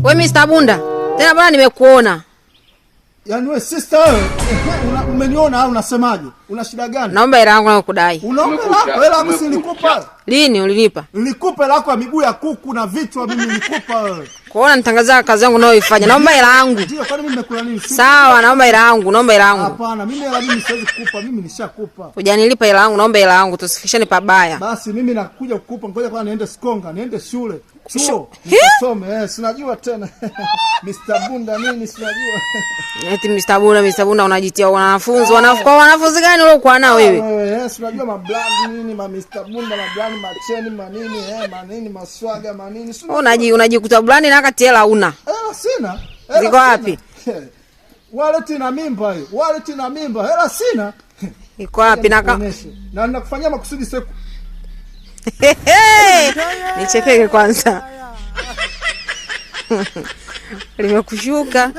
Wewe Mr. Bunda, tena bwana nimekuona. Yaani wewe sister wewe, umeniona au unasemaje? Una shida gani? Naomba hela yangu na kudai. Unaomba lako, hela yangu si nilikupa. Lini ulinipa? Nilikupa lako ya miguu ya kuku na vichwa mimi nilikupa wewe. Kuona nitangaza kazi yangu nayoifanya. Naomba hela yangu. Ndio, kwani mimi nimekula nini? Sawa, naomba hela yangu, naomba hela yangu. Hapana, mimi hela mimi siwezi kukupa, mimi nishakupa. Hujanilipa hela yangu, naomba hela yangu, tusifishane pabaya. Basi mimi nakuja kukupa, ngoja kwanza niende Sikonga, niende shule. Chuo, nisome, sinajua tena. Mr. Bunda nini sinajua. Eti Mr. Bunda unajitia wanafunzi, wanafunzi gani uliokuwa nao wewe? Wewe, sinajua mablandi nini, ma Mr. Bunda, mablandi, macheni, manini, manini, maswaga, manini. Unajikuta blandi na kati hela una. Sina. Ziko wapi? Wallet na mimba hiyo. Wallet na mimba. Hela sina. Iko wapi na nakufanyia makusudi siku. Nichekeke kwanza. Limekushuka.